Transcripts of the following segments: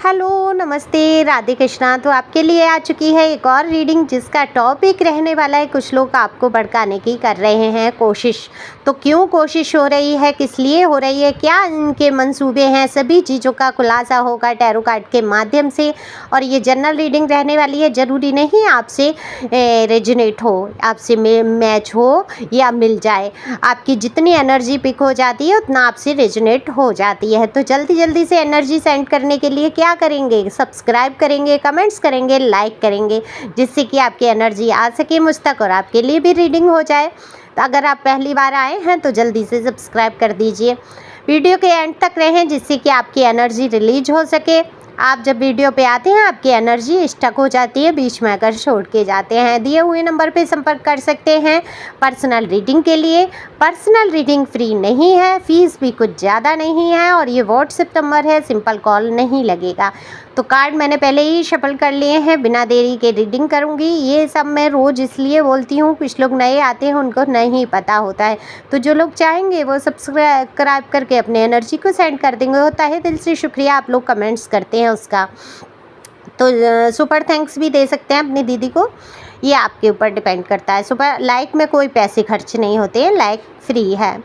Hello, नमस्ते, राधे कृष्णा। तो आपके लिए आ चुकी है एक और रीडिंग जिसका टॉपिक रहने वाला है कुछ लोग आपको भड़काने की कर रहे हैं कोशिश। तो क्यों कोशिश हो रही है, किस लिए हो रही है, क्या इनके मंसूबे हैं, सभी चीज़ों का खुलासा होगा टैरो कार्ड के माध्यम से। और ये जनरल रीडिंग रहने वाली है, ज़रूरी नहीं आपसे रेजोनेट हो, आपसे मैच हो या मिल जाए। आपकी जितनी एनर्जी पिक हो जाती है उतना आपसे रेजोनेट हो जाती है। तो जल्दी जल्दी से एनर्जी सेंड करने के लिए क्या करेंगे, सब्सक्राइब करेंगे, कमेंट्स करेंगे, लाइक करेंगे, जिससे कि आपकी एनर्जी आ सके मुझ तक और आपके लिए भी रीडिंग हो जाए। तो अगर आप पहली बार आए हैं तो जल्दी से सब्सक्राइब कर दीजिए, वीडियो के एंड तक रहें जिससे कि आपकी एनर्जी रिलीज हो सके। आप जब वीडियो पे आते हैं आपकी एनर्जी स्टक हो जाती है, बीच में आकर छोड़ के जाते हैं। दिए हुए नंबर पे संपर्क कर सकते हैं पर्सनल रीडिंग के लिए। पर्सनल रीडिंग फ्री नहीं है, फीस भी कुछ ज़्यादा नहीं है और ये व्हाट्सएप नंबर है, सिंपल कॉल नहीं लगेगा। तो कार्ड मैंने पहले ही शफल कर लिए हैं, बिना देरी के रीडिंग करूँगी। ये सब मैं रोज़ इसलिए बोलती हूँ, कुछ लोग नए आते हैं उनको नहीं पता होता है। तो जो लोग चाहेंगे वो सब्सक्राइब करके अपने एनर्जी को सेंड कर देंगे। होता है दिल से शुक्रिया, आप लोग कमेंट्स करते हैं उसका। तो सुपर थैंक्स भी दे सकते हैं अपनी दीदी को, ये आपके ऊपर डिपेंड करता है। सुपर लाइक में कोई पैसे खर्च नहीं होते हैं, लाइक फ्री है।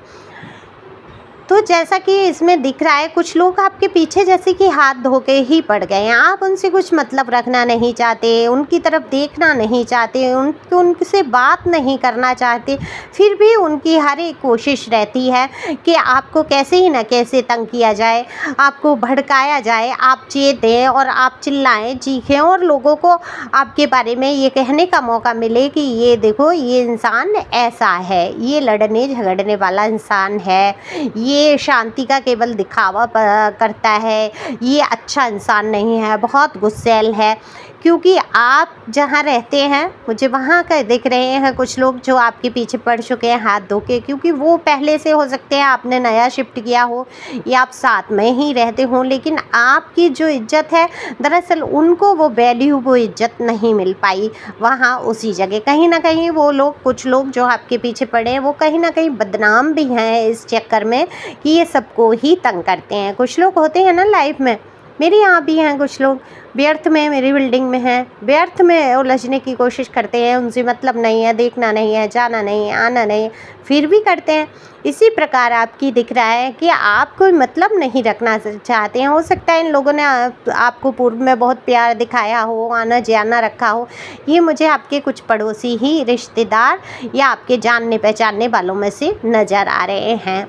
तो जैसा कि इसमें दिख रहा है कुछ लोग आपके पीछे जैसे कि हाथ धो के ही पड़ गए हैं। आप उनसे कुछ मतलब रखना नहीं चाहते, उनकी तरफ देखना नहीं चाहते, उनसे बात नहीं करना चाहते, फिर भी उनकी हर एक कोशिश रहती है कि आपको कैसे ही न कैसे तंग किया जाए, आपको भड़काया जाए, आप चेतें और आप चिल्लाएं, चीखें और लोगों को आपके बारे में ये कहने का मौका मिले कि ये देखो ये इंसान ऐसा है, ये लड़ने झगड़ने वाला इंसान है, ये शांति का केवल दिखावा करता है, ये अच्छा इंसान नहीं है, बहुत गुस्सैल है। क्योंकि आप जहाँ रहते हैं मुझे वहाँ का दिख रहे हैं कुछ लोग जो आपके पीछे पड़ चुके हैं हाथ धो के, क्योंकि वो पहले से हो सकते हैं आपने नया शिफ्ट किया हो या आप साथ में ही रहते हों, लेकिन आपकी जो इज्जत है दरअसल उनको वो वैल्यू, वो इज्जत नहीं मिल पाई वहाँ उसी जगह। कहीं ना कहीं वो लोग, कुछ लोग जो आपके पीछे पड़े हैं वो कहीं ना कहीं बदनाम भी हैं इस चक्कर में कि ये सबको ही तंग करते हैं। कुछ लोग होते हैं ना लाइफ में, मेरे यहाँ भी हैं कुछ लोग, व्यर्थ में मेरी बिल्डिंग में हैं, व्यर्थ में उलझने की कोशिश करते हैं, उनसे मतलब नहीं है, देखना नहीं है, जाना नहीं है, आना नहीं है, फिर भी करते हैं। इसी प्रकार आपकी दिख रहा है कि आप कोई मतलब नहीं रखना चाहते हैं। हो सकता है इन लोगों ने आपको पूर्व में बहुत प्यार दिखाया हो, आना जाना रखा हो। ये मुझे आपके कुछ पड़ोसी ही, रिश्तेदार या आपके जानने पहचानने वालों में से नज़र आ रहे हैं।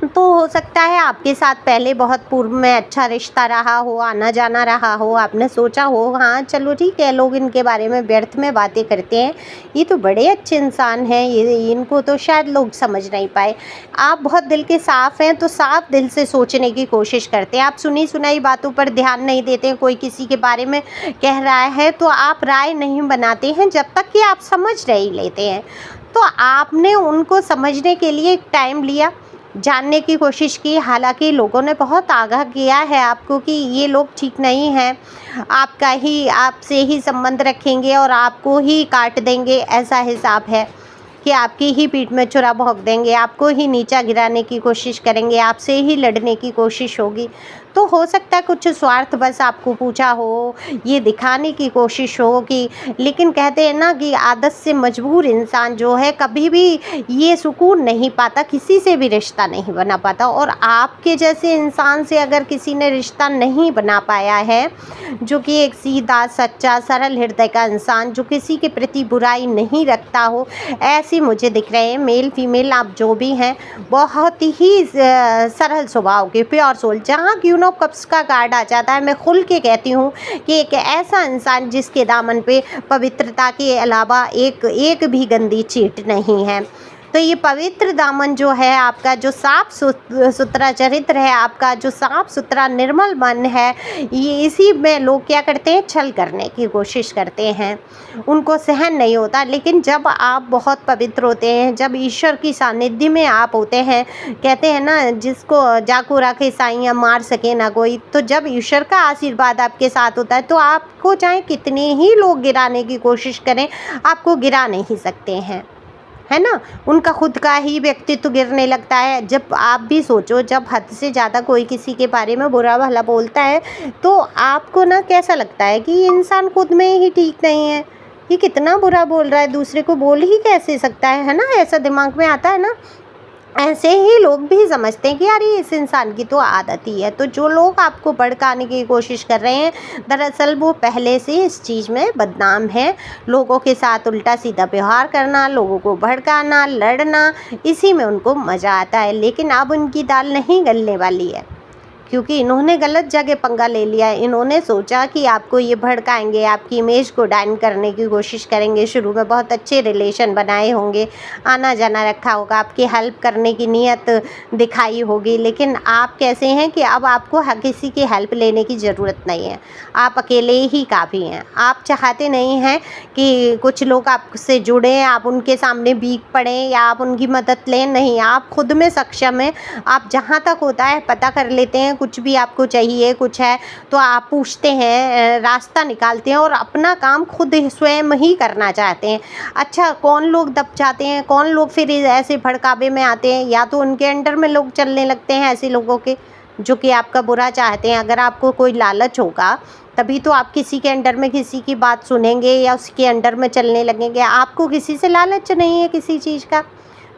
तो हो सकता है आपके साथ पहले बहुत पूर्व में अच्छा रिश्ता रहा हो, आना जाना रहा हो, आपने सोचा हो हाँ चलो ठीक है, लोग इनके बारे में व्यर्थ में बातें करते हैं, ये तो बड़े अच्छे इंसान हैं, ये इनको तो शायद लोग समझ नहीं पाए। आप बहुत दिल के साफ़ हैं तो साफ दिल से सोचने की कोशिश करते हैं। आप सुनी सुनाई बातों पर ध्यान नहीं देते हैं। कोई किसी के बारे में कह रहा है तो आप राय नहीं बनाते हैं जब तक कि आप समझ नहीं लेते हैं। तो आपने उनको समझने के लिए एक टाइम लिया, जानने की कोशिश की, हालांकि लोगों ने बहुत आगाह किया है आपको कि ये लोग ठीक नहीं हैं, आपसे ही संबंध रखेंगे और आपको ही काट देंगे, ऐसा हिसाब है कि आपकी ही पीठ में छुरा भोंक देंगे, आपको ही नीचा गिराने की कोशिश करेंगे, आपसे ही लड़ने की कोशिश होगी। तो हो सकता है कुछ स्वार्थ बस आपको पूछा हो, ये दिखाने की कोशिश हो कि, लेकिन कहते हैं ना कि आदत से मजबूर इंसान जो है कभी भी ये सुकून नहीं पाता, किसी से भी रिश्ता नहीं बना पाता। और आपके जैसे इंसान से अगर किसी ने रिश्ता नहीं बना पाया है, जो कि एक सीधा सच्चा सरल हृदय का इंसान जो किसी के प्रति बुराई नहीं रखता हो, ऐसे मुझे दिख रहे हैं। मेल फीमेल आप जो भी हैं, बहुत ही सरल स्वभाव के, प्योर सोल। जहाँ क्यों नो कप्स का कार्ड आ जाता है, मैं खुल के कहती हूँ कि एक ऐसा इंसान जिसके दामन पे पवित्रता के अलावा एक भी गंदी चीट नहीं है। तो ये पवित्र दामन जो है आपका, जो साफ सुथरा चरित्र है आपका, जो साफ सुथरा निर्मल मन है, ये इसी में लोग क्या करते हैं, छल करने की कोशिश करते हैं, उनको सहन नहीं होता। लेकिन जब आप बहुत पवित्र होते हैं, जब ईश्वर की सानिध्य में आप होते हैं, कहते हैं ना जिसको जाको राखे साइयाँ मार सके ना कोई, तो जब ईश्वर का आशीर्वाद आपके साथ होता है तो आपको चाहे कितने ही लोग गिराने की कोशिश करें, आपको गिरा नहीं सकते हैं। है ना? उनका खुद का ही व्यक्तित्व गिरने लगता है। जब आप भी सोचो, जब हद से ज़्यादा कोई किसी के बारे में बुरा-भला बोलता है, तो आपको ना कैसा लगता है कि ये इंसान खुद में ही ठीक नहीं है। ये कितना बुरा बोल रहा है, दूसरे को बोल ही कैसे सकता है ना? ऐसा दिमाग में आता है ना? ऐसे ही लोग भी समझते हैं कि यार ये इस इंसान की तो आदत ही है। तो जो लोग आपको भड़काने की कोशिश कर रहे हैं, दरअसल वो पहले से इस चीज़ में बदनाम हैं। लोगों के साथ उल्टा-सीधा व्यवहार करना, लोगों को भड़काना, लड़ना, इसी में उनको मज़ा आता है। लेकिन अब उनकी दाल नहीं गलने वाली है, क्योंकि इन्होंने गलत जगह पंगा ले लिया है। इन्होंने सोचा कि आपको ये भड़काएंगे, आपकी इमेज को डाउन करने की कोशिश करेंगे। शुरू में बहुत अच्छे रिलेशन बनाए होंगे, आना जाना रखा होगा, आपकी हेल्प करने की नीयत दिखाई होगी, लेकिन आप कैसे हैं कि अब आपको किसी की हेल्प लेने की ज़रूरत नहीं है। आप अकेले ही काफ़ी हैं। आप चाहते नहीं हैं कि कुछ लोग आपसे जुड़ें, आप उनके सामने भीख पड़ें या आप उनकी मदद लें। नहीं, आप खुद में सक्षम हैं। आप जहाँ तक होता है पता कर लेते हैं। कुछ भी आपको चाहिए, कुछ है तो आप पूछते हैं, रास्ता निकालते हैं और अपना काम खुद स्वयं ही करना चाहते हैं। अच्छा, कौन लोग दब जाते हैं, कौन लोग फिर ऐसे भड़कावे में आते हैं, या तो उनके अंडर में लोग चलने लगते हैं, ऐसे लोगों के जो कि आपका बुरा चाहते हैं। अगर आपको कोई लालच होगा तभी तो आप किसी के अंडर में किसी की बात सुनेंगे या उसके अंडर में चलने लगेंगे। आपको किसी से लालच नहीं है किसी चीज़ का,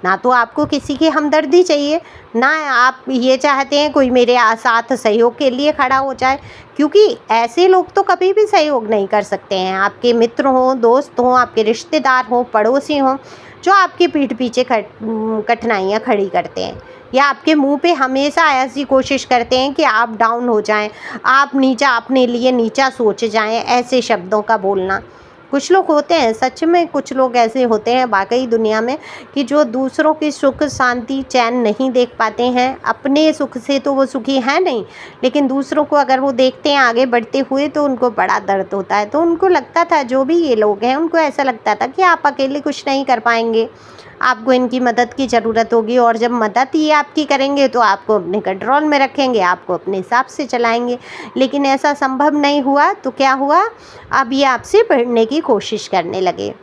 ना तो आपको किसी की हमदर्दी चाहिए, ना आप ये चाहते हैं कोई मेरे साथ सहयोग के लिए खड़ा हो जाए, क्योंकि ऐसे लोग तो कभी भी सहयोग नहीं कर सकते हैं। आपके मित्र हों, दोस्त हों, आपके रिश्तेदार हों, पड़ोसी हों, जो आपकी पीठ पीछे कठिनाइयाँ खड़ी करते हैं या आपके मुंह पे हमेशा ऐसी कोशिश करते हैं कि आप डाउन हो जाएं, आप नीचा, अपने लिए नीचा सोच जाएं, ऐसे शब्दों का बोलना। कुछ लोग होते हैं, सच में कुछ लोग ऐसे होते हैं वाकई दुनिया में, कि जो दूसरों की सुख शांति चैन नहीं देख पाते हैं। अपने सुख से तो वो सुखी हैं नहीं, लेकिन दूसरों को अगर वो देखते हैं आगे बढ़ते हुए तो उनको बड़ा दर्द होता है। तो उनको लगता था, जो भी ये लोग हैं उनको ऐसा लगता था कि आप अकेले कुछ नहीं कर पाएंगे, आपको इनकी मदद की ज़रूरत होगी, और जब मदद ये आपकी करेंगे तो आपको अपने कंट्रोल में रखेंगे, आपको अपने हिसाब से चलाएंगे। लेकिन ऐसा संभव नहीं हुआ, तो क्या हुआ, अब ये आपसे भिड़ने की कोशिश करने लगे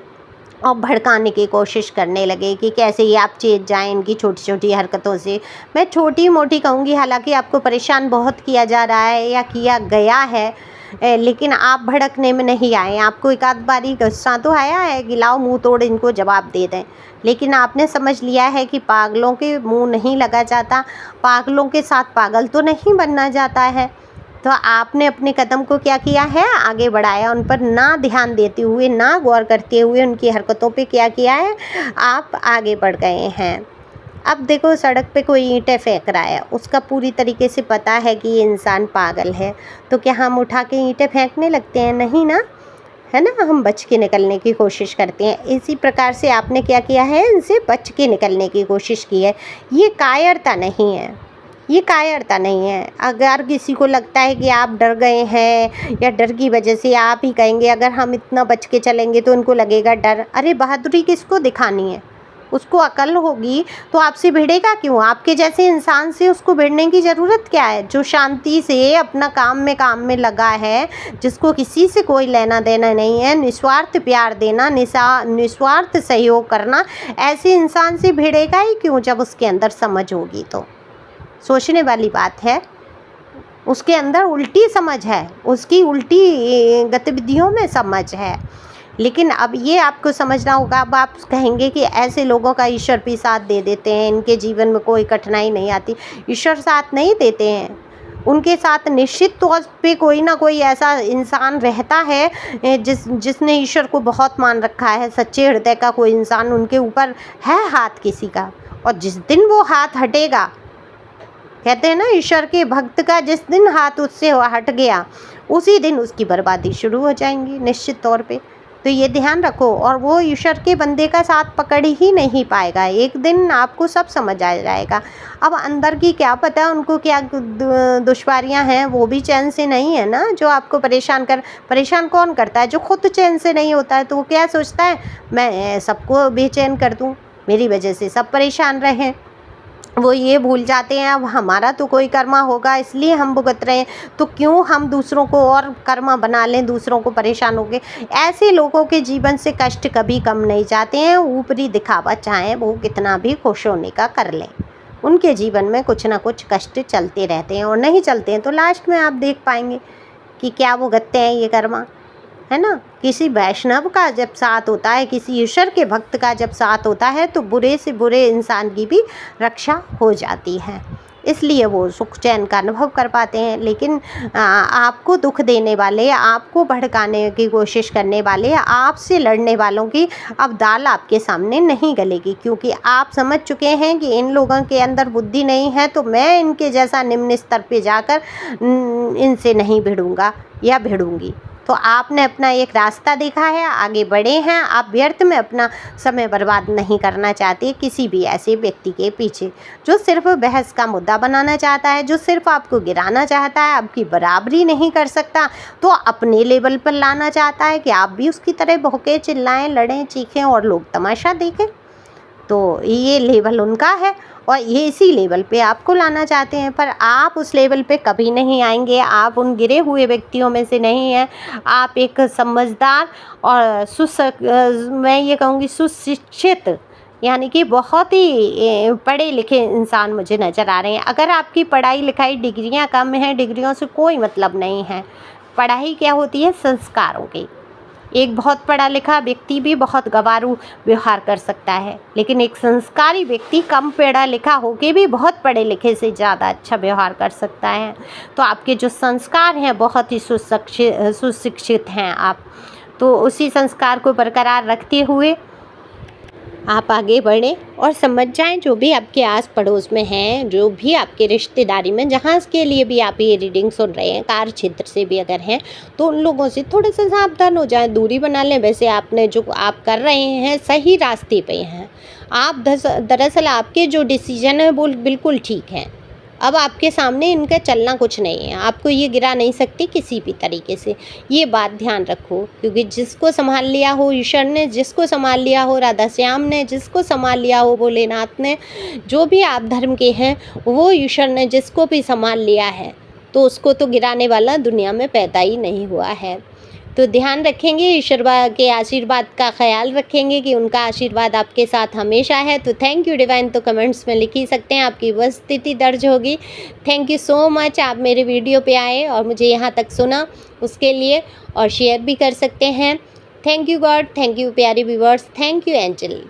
और भड़काने की कोशिश करने लगे कि कैसे ये आप चेत जाएं इनकी छोटी छोटी हरकतों से। मैं छोटी मोटी कहूँगी, हालांकि आपको परेशान बहुत किया जा रहा है या किया गया है, लेकिन आप भड़कने में नहीं आए। आपको एक आध बारी गुस्सा तो आया है कि लाओ मुंह तोड़ इनको जवाब दे दें, लेकिन आपने समझ लिया है कि पागलों के मुंह नहीं लगा जाता, पागलों के साथ पागल तो नहीं बनना जाता है। तो आपने अपने कदम को क्या किया है, आगे बढ़ाया, उन पर ना ध्यान देते हुए, ना गौर करते हुए उनकी हरकतों पे क्या किया है, आप आगे बढ़ गए हैं। अब देखो, सड़क पे कोई ईंटें फेंक रहा है, उसका पूरी तरीके से पता है कि ये इंसान पागल है, तो क्या हम उठा के ईंटें फेंकने लगते हैं? नहीं ना, है ना, हम बच के निकलने की कोशिश करते हैं। इसी प्रकार से आपने क्या किया है, इनसे बच के निकलने की कोशिश की है। ये कायरता नहीं है, ये कायरता नहीं है। अगर किसी को लगता है कि आप डर गए हैं या डर की वजह से आप ही कहेंगे अगर हम इतना बच के चलेंगे तो उनको लगेगा डर, अरे बहादुरी किसको दिखानी है, उसको अकल होगी तो आपसे भिड़ेगा क्यों? आपके जैसे इंसान से उसको भिड़ने की ज़रूरत क्या है, जो शांति से अपना काम में लगा है, जिसको किसी से कोई लेना देना नहीं है, निस्वार्थ प्यार देना, निस्वार्थ सहयोग करना, ऐसे इंसान से भिड़ेगा ही क्यों जब उसके अंदर समझ होगी? तो सोचने वाली बात है। उसके अंदर उल्टी समझ है, उसकी उल्टी गतिविधियों में समझ है। लेकिन अब ये आपको समझना होगा। अब आप कहेंगे कि ऐसे लोगों का ईश्वर भी साथ दे देते हैं, इनके जीवन में कोई कठिनाई नहीं आती। ईश्वर साथ नहीं देते हैं, उनके साथ निश्चित तौर पे कोई ना कोई ऐसा इंसान रहता है जिसने ईश्वर को बहुत मान रखा है। सच्चे हृदय का कोई इंसान उनके ऊपर है हाथ किसी का, और जिस दिन वो हाथ हटेगा, कहते हैं ना, ईश्वर के भक्त का जिस दिन हाथ उससे हट गया उसी दिन उसकी बर्बादी शुरू हो जाएंगी निश्चित तौर पे। तो ये ध्यान रखो, और वो ईश्वर के बंदे का साथ पकड़ ही नहीं पाएगा। एक दिन आपको सब समझ आ जाएगा। अब अंदर की क्या पता उनको क्या दुश्वारियां हैं, वो भी चैन से नहीं है ना, जो आपको परेशान कौन करता है? जो खुद चैन से नहीं होता है, तो वो क्या सोचता है, मैं सबको बेचैन कर दूं, मेरी वजह से सब परेशान रहें। वो ये भूल जाते हैं अब हमारा तो कोई कर्मा होगा इसलिए हम भुगत रहे हैं, तो क्यों हम दूसरों को और कर्मा बना लें, दूसरों को परेशान हो गए। ऐसे लोगों के जीवन से कष्ट कभी कम नहीं जाते हैं, ऊपरी दिखावा चाहे वो कितना भी खुश होने का कर लें, उनके जीवन में कुछ ना कुछ कष्ट चलते रहते हैं, और नहीं चलते हैं तो लास्ट में आप देख पाएंगे कि क्या भुगतते हैं ये कर्मा, है ना। किसी वैष्णव का जब साथ होता है, किसी ईश्वर के भक्त का जब साथ होता है, तो बुरे से बुरे इंसान की भी रक्षा हो जाती है, इसलिए वो सुख चैन का अनुभव कर पाते हैं। लेकिन आपको दुख देने वाले, आपको भड़काने की कोशिश करने वाले, आपसे लड़ने वालों की अब दाल आपके सामने नहीं गलेगी, क्योंकि आप समझ चुके हैं कि इन लोगों के अंदर बुद्धि नहीं है, तो मैं इनके जैसा निम्न स्तर पे जाकर इनसे नहीं भिड़ूंगा या भिड़ूंगी। तो आपने अपना एक रास्ता देखा है, आगे बढ़े हैं, आप व्यर्थ में अपना समय बर्बाद नहीं करना चाहते किसी भी ऐसे व्यक्ति के पीछे जो सिर्फ बहस का मुद्दा बनाना चाहता है, जो सिर्फ आपको गिराना चाहता है, आपकी बराबरी नहीं कर सकता तो अपने लेवल पर लाना चाहता है कि आप भी उसकी तरह भौंके, चिल्लाएं, लड़ें, चीखें और लोग तमाशा देखें। तो ये लेवल उनका है और ये इसी लेवल पे आपको लाना चाहते हैं, पर आप उस लेवल पे कभी नहीं आएंगे। आप उन गिरे हुए व्यक्तियों में से नहीं हैं। आप एक समझदार और मैं ये कहूँगी सुशिक्षित, यानी कि बहुत ही पढ़े लिखे इंसान मुझे नज़र आ रहे हैं। अगर आपकी पढ़ाई लिखाई डिग्रियां कम हैं, डिग्रियों से कोई मतलब नहीं है। पढ़ाई क्या होती है? संस्कारों की। एक बहुत पढ़ा लिखा व्यक्ति भी बहुत गंवारू व्यवहार कर सकता है, लेकिन एक संस्कारी व्यक्ति कम पढ़ा लिखा होके भी बहुत पढ़े लिखे से ज़्यादा अच्छा व्यवहार कर सकता है। तो आपके जो संस्कार हैं बहुत ही सुशिक्षित हैं आप, तो उसी संस्कार को बरकरार रखते हुए आप आगे बढ़ें और समझ जाएं जो भी आपके आस पड़ोस में हैं, जो भी आपके रिश्तेदारी में, जहाँ के लिए भी आप ये रीडिंग सुन रहे हैं, कार्य क्षेत्र से भी अगर हैं, तो उन लोगों से थोड़े से सावधान हो जाएं, दूरी बना लें। वैसे आपने जो आप कर रहे हैं सही रास्ते पे हैं आप। दरअसल आपके जो डिसीजन है वो बिल्कुल ठीक है। अब आपके सामने इनका चलना कुछ नहीं है, आपको ये गिरा नहीं सकती किसी भी तरीके से, ये बात ध्यान रखो। क्योंकि जिसको संभाल लिया हो ईश्वर ने, जिसको संभाल लिया हो राधा श्याम ने, जिसको संभाल लिया हो भोलेनाथ ने, जो भी आप धर्म के हैं वो ईश्वर ने जिसको भी संभाल लिया है, तो उसको तो गिराने वाला दुनिया में पैदा ही नहीं हुआ है। तो ध्यान रखेंगे, ईश्वर के आशीर्वाद का ख्याल रखेंगे कि उनका आशीर्वाद आपके साथ हमेशा है। तो थैंक यू डिवाइन तो कमेंट्स में लिख ही सकते हैं, आपकी उपस्थिति दर्ज होगी। थैंक यू सो मच, आप मेरे वीडियो पे आए और मुझे यहाँ तक सुना उसके लिए, और शेयर भी कर सकते हैं। Thank you God, thank you प्यारे व्यूअर्स, थैंक यू एंजल।